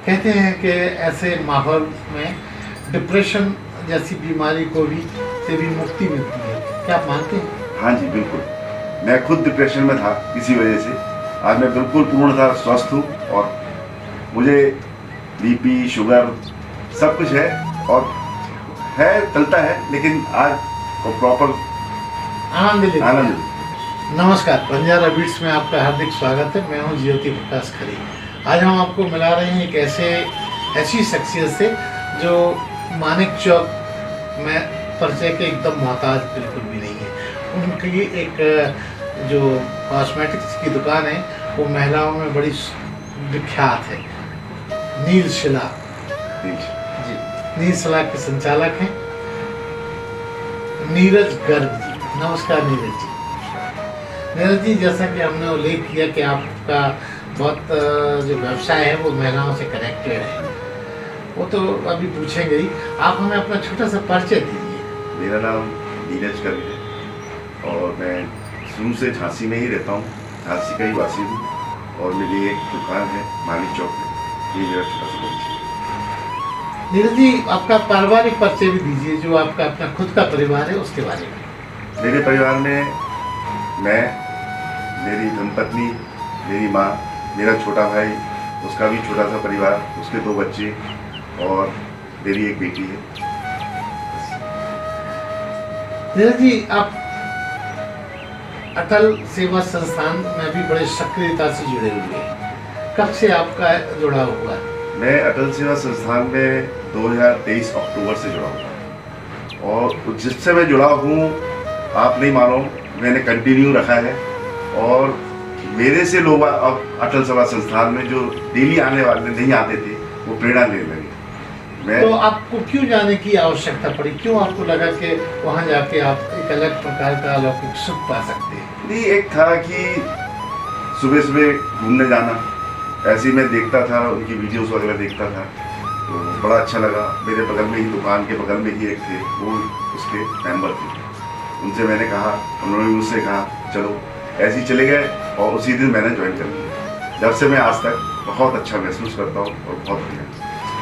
कहते हैं कि ऐसे माहौल में डिप्रेशन जैसी बीमारी को भी से भी मुक्ति मिलती है, क्या आप मानते हैं? हाँ जी, बिल्कुल। मैं खुद डिप्रेशन में था इसी वजह से। आज मैं बिल्कुल पूर्णतः स्वस्थ हूँ और मुझे बीपी, शुगर सब कुछ है और है, चलता है, लेकिन आज प्रॉपर आनंद लेते हैं। आनंद। नमस्कार, बंजारा बीट्स में आपका हार्दिक स्वागत है। मैं हूं ज्योति प्रकाश खरे। आज हम आपको मिला रहे हैं एक ऐसी शख्सियत से जो मानिक चौक में परिचय के एकदम मोहताज बिल्कुल भी नहीं है। उनकी एक जो कॉस्मेटिक्स की दुकान है वो महिलाओं में बड़ी विख्यात है। नील शिला जी, नील शिला के संचालक हैं नीरज गर्ग जी। नमस्कार नीरज जी। नीरज जी, जैसा कि हमने उल्लेख किया कि आपका बहुत जो व्यवसाय है वो महिलाओं से कनेक्टेड है, वो तो अभी पूछेंगे ही। आप हमें अपना छोटा सा परिचय दीजिए। मेरा नाम नीरज गर्ग है और मैं शुरू से झांसी में ही रहता हूँ, झांसी का ही वासी हूँ और मेरी एक दुकान है मानिक चौक में। ये मेरा छोटा सा परिचय। नीरज जी, आपका पारिवारिक परिचय भी दीजिए, जो आपका अपना खुद का परिवार है उसके बारे में। मेरे परिवार में मैं, मेरी धर्मपत्नी, मेरी माँ, मेरा छोटा भाई, उसका भी छोटा सा परिवार, उसके 2 बच्चे और मेरी एक बेटी है। नीरज जी, आप अटल सेवा संस्थान में भी बड़े सक्रियता से जुड़े हुए हैं। कब से आपका जुड़ाव हुआ है? मैं अटल सेवा संस्थान में 2023 अक्टूबर से जुड़ा हूँ और जिससे मैं जुड़ा हूँ आप नहीं मानो, मैंने कंटिन्यू रखा है और मेरे से लोग अब अटल सेवा संस्थान में जो डेली आने वाले नहीं आते थे वो प्रेरणा लेने लगे। तो आपको क्यों जाने की आवश्यकता पड़ी? क्यों आपको लगा कि वहाँ जाके आप एक अलग प्रकार का अलौकिक सुख पा सकते हैं? नहीं, एक था कि सुबह सुबह घूमने जाना, ऐसे ही मैं देखता था, उनकी वीडियोस वगैरह देखता था तो बड़ा अच्छा लगा। मेरे बगल में ही, दुकान के बगल में ही एक थे, वो उसके मेंबर थे। उनसे मैंने कहा, उन्होंने मुझसे कहा चलो, ऐसे ही चले गए और उसी दिन मैंने ज्वाइन कर लिया। जब से मैं आज तक बहुत अच्छा महसूस करता हूँ और बहुत बढ़िया।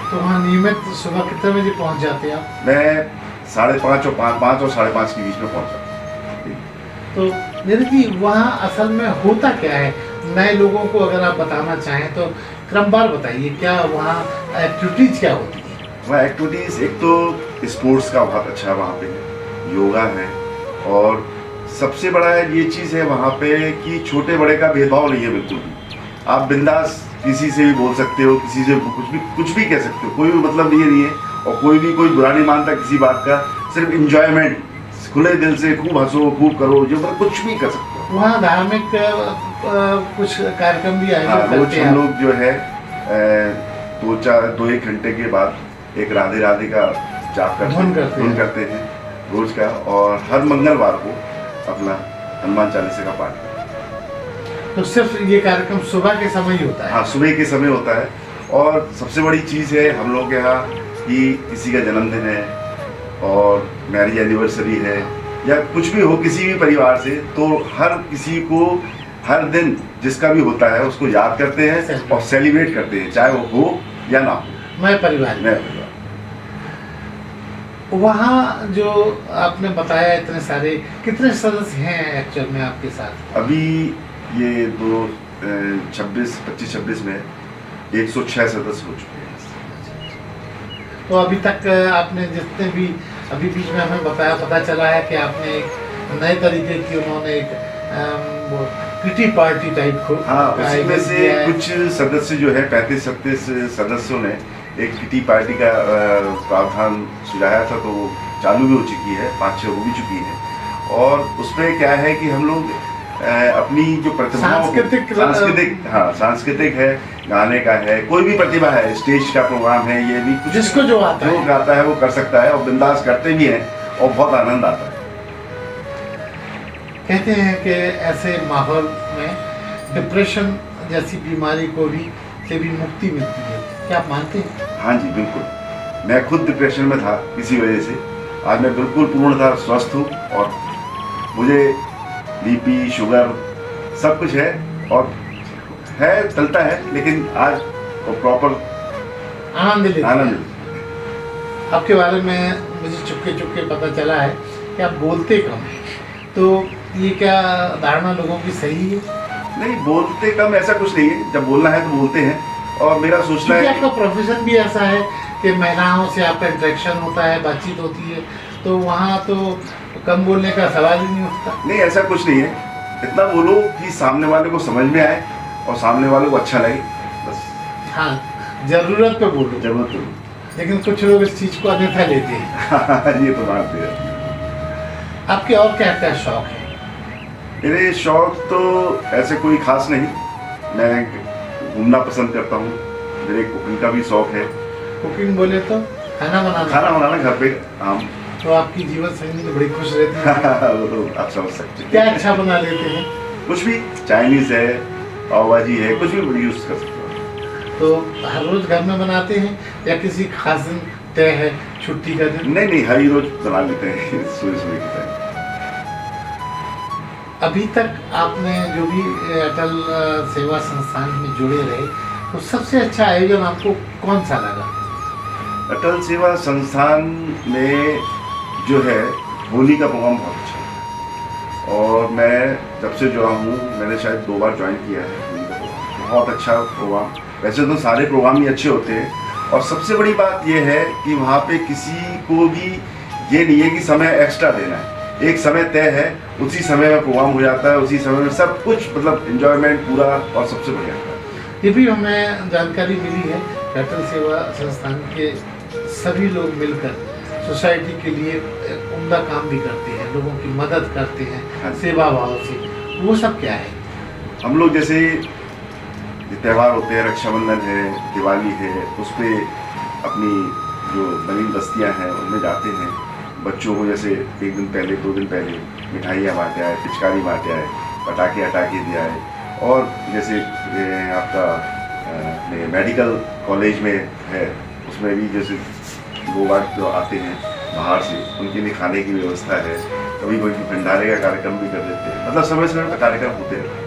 तो वहाँ नियमित सुबह कितने बजे पहुँच जाते हैं आप? मैं 5:30 और 5 और 5:30 के बीच में पहुँचा। तो नीरज जी, वहाँ असल में होता क्या है? नए लोगों को अगर आप बताना चाहें तो क्रमवार बताइए, क्या वहाँ एक्टिविटीज क्या होती है? वहाँ एक्टिविटीज़, एक तो स्पोर्ट्स का बहुत अच्छा वहाँ पे है, योगा है और सबसे बड़ा ये चीज़ है वहाँ पे कि छोटे बड़े का भेदभाव नहीं है बिल्कुल भी। आप बिंदास किसी से भी बोल सकते हो, किसी से कुछ भी कह सकते हो, कोई भी मतलब नहीं है और कोई बुरा नहीं मानता किसी बात का। सिर्फ इंजॉयमेंट, खुले दिल से खूब हंसो, खूब करो, जो मतलब कुछ भी कर सकते हो। वहाँ धार्मिक कुछ कार्यक्रम भी आयोजित करते हैं? हम लोग जो है 2-1 घंटे के बाद एक राधे राधे का जाप धुन करते हैं रोज का, और हर मंगलवार को अपना हनुमान चालीसा का पाठ करते हैं। तो सिर्फ ये कार्यक्रम सुबह के समय ही होता है? हाँ, सुबह के समय होता है। और सबसे बड़ी चीज़ है हम लोग के यहाँ कि किसी का जन्मदिन है और मैरिज एनिवर्सरी है या कुछ भी हो किसी भी परिवार से, तो हर किसी को हर दिन जिसका भी होता है उसको याद करते हैं और सेलिब्रेट करते हैं, चाहे वो हो या ना हो। मैं परिवार वहाँ जो आपने बताया इतने सारे, कितने सदस्य हैं एक्चुअल में आपके साथ? अभी ये 25-26 में 106 सदस्य हो चुके हैं। तो अभी तक आपने जितने भी अभी बीच में हमें बताया, पता चला है कि आपने एक नए तरीके की, उन्होंने एक वो किटी पार्टी टाइप को, हाँ, उसी में से कुछ सदस्य जो है 35-37 सदस्यों ने एक किटी पार्टी का प्रावधान सुझाया था, तो वो चालू भी हो चुकी है, 5-6 हो भी चुकी है। और उसमें क्या है कि हम लोग अपनी जो प्रतिभाओं, सांस्कृतिक है, गाने का है, कोई भी प्रतिभा है, स्टेज का प्रोग्राम है, ये भी जिसको जो आता है वो कर सकता है और बिंदास करते भी हैं और बहुत आनंद आता है। कहते हैं कि ऐसे माहौल में डिप्रेशन जैसी बीमारी को भी से भी मुक्ति मिलती है, क्या आप मानते हैं? हाँ जी, बिल्कुल। मैं खुद डिप्रेशन में था इसी वजह से। आज मैं बिल्कुल पूर्णतः स्वस्थ हूँ और मुझे बीपी, शुगर सब कुछ है और है, चलता है, लेकिन आज प्रॉपर आनंद लेते हैं। आनंद। आपके बारे में मुझे चुपके चुपके पता चला है कि आप बोलते कम हैं, तो ये क्या धारणा लोगों की सही है? नहीं, बोलते कम ऐसा कुछ नहीं है, जब बोलना है तो बोलते हैं। और मेरा सोचना क्योंकि है आपका प्रोफेशन भी ऐसा है कि महिलाओं से आपका इंटरेक्शन होता है, बातचीत होती है, तो वहाँ तो कम बोलने का सवाल ही नहीं उठता। नहीं, ऐसा कुछ नहीं है। इतना बोलो कि सामने वाले को समझ में आए और सामने वाले को अच्छा लगे, बस। हाँ, जरूरत पे बोलो, जरूरत तो लेकिन कुछ लोग इस चीज़ को अन्यथा लेते हैं। ये तो मानते हैं। आपके और क्या क्या शौक है? मेरे शौक तो ऐसे कोई खास नहीं। मैं घूमना पसंद करता हूँ। मेरे कुकिंग का भी शौक है। कुकिंग बोले तो खाना खाना बनाना घर पे आम। तो आपकी जीवन शैली तो बड़ी खुश रहती है। वो तो आप समझ सकते हैं। क्या अच्छा बना लेते हैं? कुछ भी, चाइनीज है, पाव भाजी है, कुछ भी यूज कर सकते हो। तो हर रोज घर में बनाते हैं या किसी खास दिन तय है, छुट्टी का दिन? नहीं, हर ही रोज बना लेते हैं सुबह सुबह की टाइम। अभी तक आपने जो भी अटल सेवा संस्थान में जुड़े रहे, तो सबसे अच्छा आयोजन आपको कौन सा लगा? अटल सेवा संस्थान में जो है होली का प्रोग्राम बहुत अच्छा है। और मैं जब से जुड़ा हूँ, मैंने शायद 2 बार ज्वाइन किया है होली का प्रोग्राम। बहुत अच्छा प्रोग्राम। वैसे तो सारे प्रोग्राम ही अच्छे होते हैं, और सबसे बड़ी बात यह है कि वहाँ पे किसी को भी ये नहीं है कि समय एक्स्ट्रा देना है। एक समय तय है, उसी समय में प्रोग्राम हो जाता है, उसी समय में सब कुछ, मतलब एंजॉयमेंट पूरा, और सबसे बढ़िया है। ये भी हमें जानकारी मिली है कि अटल सेवा संस्थान के सभी लोग मिलकर सोसाइटी के लिए उम्दा काम भी करते हैं, लोगों की मदद करते हैं, हाँ। सेवा भाव से। वो सब क्या है? हम लोग जैसे ये त्यौहार होते हैं, रक्षाबंधन है, दिवाली है, उस पर अपनी जो नवीन बस्तियां हैं उनमें जाते हैं। बच्चों को जैसे 1 दिन पहले, 2 दिन पहले मिठाइयाँ बांटे आए, पिचकारी बांटे आए, पटाखे हटाके दिया है। और जैसे आपका मेडिकल कॉलेज में है, उसमें भी जैसे लोग जो आते हैं बाहर से, उनके लिए खाने की व्यवस्था है। कभी कोई भंडारे का कार्यक्रम भी कर देते हैं। मतलब समय समय पर कार्यक्रम होते हैं।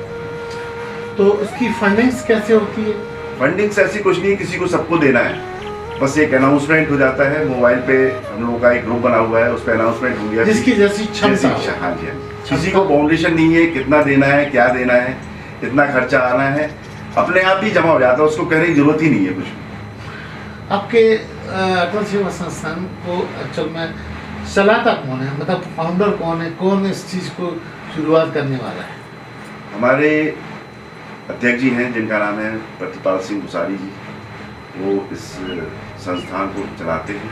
तो उसकी फंडिंग्स कैसे होती है? फंडिंग्स ऐसी कुछ नहीं, किसी को सबको देना है। बस एक अनाउंसमेंट हो जाता है मोबाइल पे, हम लोगों का एक ग्रुप बना हुआ है, उस पर अनाउंसमेंट हो गया जिसकी जैसी क्षमता हो। हाँ जी, किसी को बाउंडेशन नहीं है कितना देना है, क्या देना है, कितना खर्चा आना है, अपने आप ही जमा हो जाता है, उसको कहने की जरूरत ही नहीं है कुछ। आपके अटल सेवा संस्थान को एक्चुअल में चलाता कौन है, मतलब फाउंडर कौन है, कौन इस चीज़ को शुरुआत करने वाला है? हमारे अध्यक्ष जी हैं जिनका नाम है प्रतिपाल सिंह भुसारी जी। वो इस संस्थान को चलाते हैं,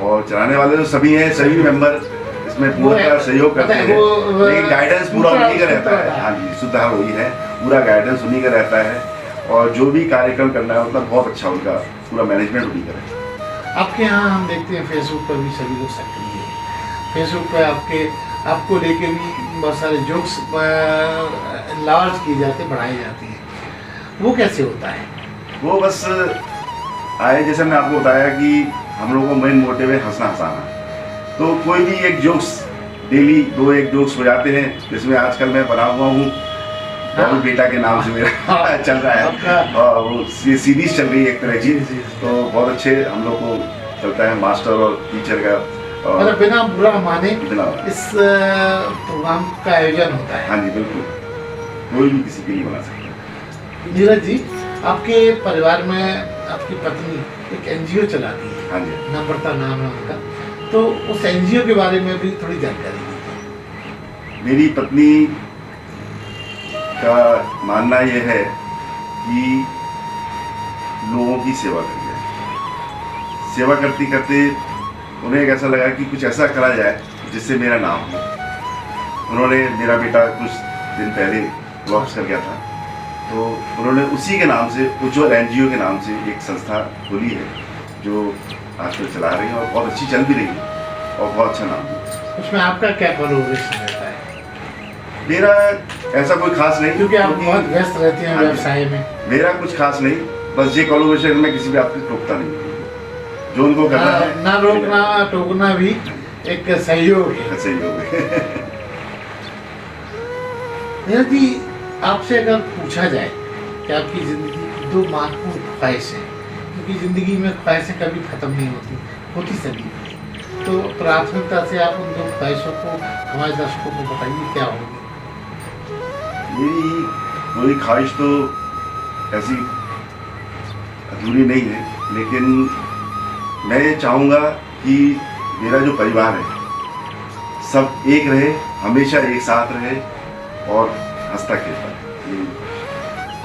और चलाने वाले तो सभी हैं, सभी मेंबर इसमें पूरा सहयोग करते हैं। लेकिन गाइडेंस पूरा उन्हीं का रहता है। हाँ जी, सुधार वही है, पूरा गाइडेंस उन्हीं का रहता है। और जो भी कार्यक्रम करना है मतलब बहुत अच्छा, उनका पूरा मैनेजमेंट उन्हीं का रहता है। आपके यहाँ हम देखते हैं फेसबुक पर भी सभी लोग सक्रिय हैं। फेसबुक पर आपको लेके भी बहुत सारे जोक्स लार्ज किए जाते, बढ़ाए जाते हैं। वो कैसे होता है? वो बस आए, जैसे मैंने आपको बताया कि हम लोगों को मेन मोटिव है हंसना हंसाना। तो कोई भी एक जोक्स, डेली 2-1 जोक्स हो जाते हैं, जिसमें आजकल मैं बना हुआ हूँ बाबू बेटा के नाम से मेरा चल रहा है। और वो सीरीज चल रही है एक तरह की। तो बहुत अच्छे हम लोग को चलता है, मास्टर और टीचर का। मतलब बिना बुरा माने बिना इस प्रोग्राम का आयोजन होता है। हाँ जी, बिल्कुल, कोई भी किसी के लिए बना सकता है। नीरज जी, आपके परिवार में आपकी पत्नी एक एनजीओ चलाती है। हाँ जी, नम्रता नाम है उनका, तो उस एनजीओ के बारे में भी थोड़ी जानकारी दीजिए। मेरी पत्नी का मानना यह है कि लोगों की सेवा करनी है। सेवा करते करते उन्हें एक ऐसा लगा कि कुछ ऐसा करा जाए जिससे मेरा नाम हो। उन्होंने, मेरा बेटा कुछ दिन पहले ड्रॉप्स कर गया था, तो उन्होंने उसी के नाम से, उज्ज्वल एनजीओ के नाम से एक संस्था खोली है, जो आजकल चला रही है और बहुत अच्छी चल भी रही है और बहुत अच्छा नाम है। उसमें आपका क्या कोलैबोरेशन रहता है? मेरा ऐसा कोई खास नहीं, क्योंकि आप बहुत व्यस्त रहते हैं व्यवसाय में। मेरा कुछ खास नहीं, बस ये कोलैबोरेशन में किसी भी आपको टोकता नहीं, जो उनको करना है। ना रोकना टोकना भी एक सहयोग है। सहयोग है। यदि आपसे अगर पूछा जाए कि आपकी जिंदगी की 2 महत्वपूर्ण ख्वाहिश है, क्योंकि क्योंकि ज़िंदगी में ख्वाहिशें कभी ख़त्म नहीं होती सभी की। तो प्राथमिकता से आप उन 2 ख्वाहिशों को हमारे दर्शकों को बताइए क्या होगी? मेरी कोई ख्वाहिश तो ऐसी अधूरी नहीं है, लेकिन मैं ये चाहूँगा कि मेरा जो परिवार है सब एक रहे, हमेशा एक साथ रहे और हंसता खेलता रहे।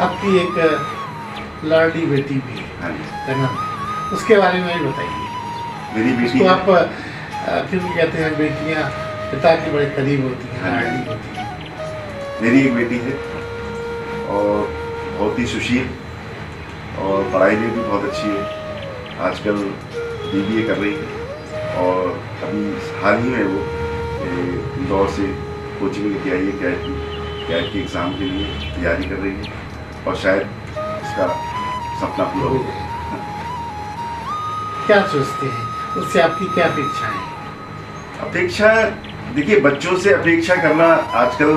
आपकी एक लाडली बेटी भी है, हाँ जी, कनन, उसके बारे में भी बताइए। मेरी बेटी उसको है। आप क्यों कहते हैं बेटियां पिता के बड़े करीब होती हैं, हाँ जी। लाडली होती हैं। मेरी एक बेटी है और बहुत ही सुशील और पढ़ाई में भी बहुत अच्छी है। आजकल BBA कर रही है और अभी हाल ही में वो इंदौर से कोचिंग लेके आई है कैट के एग्ज़ाम के लिए तैयारी कर रही है और शायद उसका सपना पूरा हो जाए। क्या सोचते हैं, उससे आपकी क्या अपेक्षाएं हैं? अपेक्षा, देखिए बच्चों से अपेक्षा करना आजकल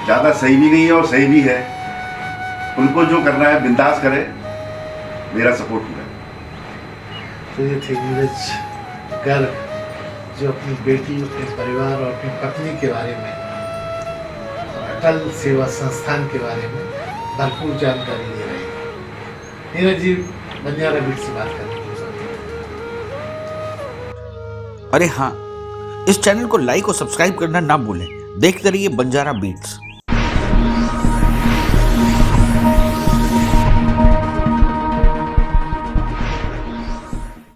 ज़्यादा सही भी नहीं है और सही भी है। उनको जो करना है बिंदास करें, मेरा सपोर्ट पूरा है। तो ये थे नीरज गर्ग, जो अपनी बेटी, अपने परिवार और अपनी पत्नी के बारे में और अटल सेवा संस्थान के बारे में भरपूर जानकारी दे रहे हैं। नीरज जी बंजारा बीट से बात करने के लिए। अरे हाँ, इस चैनल को लाइक और सब्सक्राइब करना ना भूलें। देखते रहिए बंजारा बीट्स।